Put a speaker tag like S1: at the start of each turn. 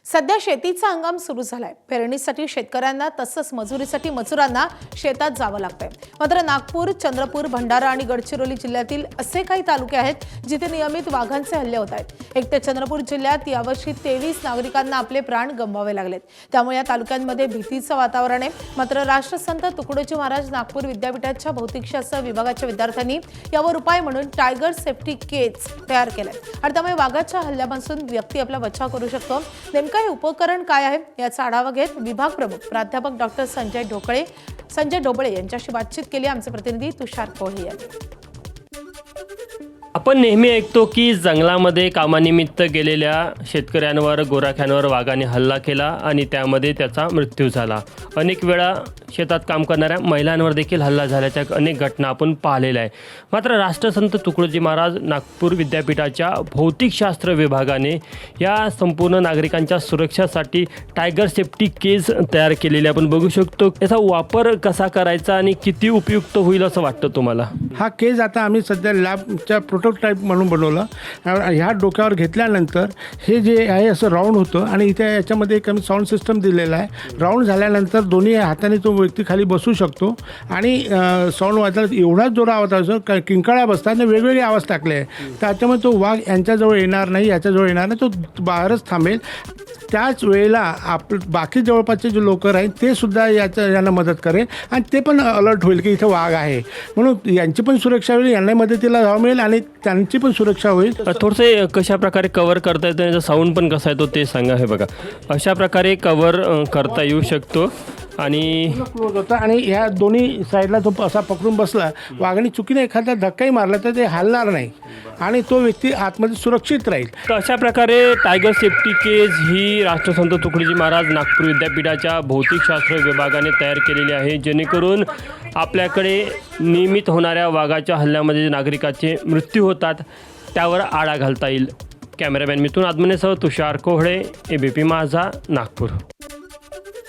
S1: सध्या शेतीचा हंगाम सुरू झालाय। पेरणीसाठी शेतकऱ्यांना तसंच मजुरीसाठी मजुरांना शेतात जावं लागतंय। मात्र नागपूर, चंद्रपूर, भंडारा आणि गडचिरोली जिल्ह्यातील असे काही तालुके आहेत जिथे नियमित वाघांचे हल्ले होत आहेत। एक तर चंद्रपूर जिल्ह्यात यावर्षी 23 नागरिकांना आपले प्राण गमवावे लागलेत। त्यामुळे या तालुक्यांमध्ये भीतीचं वातावरण आहे। मात्र राष्ट्रसंत तुकडोजी महाराज नागपूर विद्यापीठाच्या भौतिकशास्त्र विभागाच्या विद्यार्थ्यांनी यावर उपाय म्हणून टायगर सेफ्टी केज तयार केले आणि त्यामुळे वाघाच्या हल्ल्यापासून व्यक्ती आपला बचाव करू शकतो। नेमका हे उपकरण काय आहे याचा आढावा घेत विभाग प्रमुख प्राध्यापक डॉक्टर संजय ढोबळे यांच्याशी बातचीत केली आमचे प्रतिनिधी तुषार कोहली यांनी।
S2: आपण नेहमी ऐकतो की जंगलामध्ये कामानिमित्त गेलेल्या शेतकऱ्यांवर, गोराख्यांवर वाघाने हल्ला केला आणि त्यामध्ये त्याचा मृत्यू झाला। अनेक वेळा शेतात काम करणाऱ्या महिलांवर देखील हल्ला झाल्याच्या अनेक घटना आपण पाहिलेल्या आहे। मात्र राष्ट्रसंत तुकडोजी महाराज नागपूर विद्यापीठाच्या भौतिकशास्त्र विभागाने या संपूर्ण नागरिकांच्या सुरक्षेसाठी टायगर सेफ्टी केज तयार केलेली आपण बघू शकतो। याचा वापर कसा करायचा आणि किती उपयुक्त होईल असं वाटतं तुम्हाला?
S3: हा केज आता आम्ही सध्या लॅबच्या प्रोटोटाईप म्हणून बनवलं। ह्या डोक्यावर घेतल्यानंतर हे जे आहे असं राऊंड होतं आणि इथे याच्यामध्ये एक आम्ही साऊंड सिस्टम दिलेला आहे। राऊंड झाल्यानंतर दोन्ही हाताने तो व्यक्ती खाली बसू शकतो आणि साऊंड वाजला एवढाच जोरा आवाज असतो, किंकाळ्या बसतात आणि वेगवेगळे आवाज टाकले आहे। त्याच्यामुळे तो वाघ यांच्याजवळ येणार नाही, याच्याजवळ येणार नाही, तो बाहेरच थांबेल। त्याच वेळेला बाकी जवळपासचे जे लोक आहेत ते सुद्धा यांना मदत करेल आणि ते पण अलर्ट होईल की इथं वाघ आहे, म्हणून यांची पण सुरक्षा होईल, यांना मदतीला जावं मिळेल आणि त्यांची पण सुरक्षा होईल।
S2: थोडंसं कशा प्रकारे कव्हर करता येतं, याचा साऊंड पण कसा येतो ते सांगा। हे बघा, अशा प्रकारे कव्हर करता येऊ शकतो आणि
S3: क्लोज होता आणि ह्या दोन्ही साईडला तो असा पकडून बसला, वाघाने चुकीने एखादा धक्काही मारला तर ते हलणार नाही आणि तो व्यक्ती आतमध्ये सुरक्षित राहील।
S2: तर अशा प्रकारे टायगर सेफ्टी केज ही राष्ट्रसंत तुकडोजी महाराज नागपूर विद्यापीठाच्या भौतिकशास्त्र विभागाने तयार केलेली आहे, जेणेकरून आपल्याकडे नियमित होणाऱ्या वाघाच्या हल्ल्यामध्ये जे नागरिकाचे मृत्यू होतात त्यावर आळा घालता येईल। कॅमेरामॅन मिथुन आदमनेसह तुषार कोहळे, ABP माझा, नागपूर।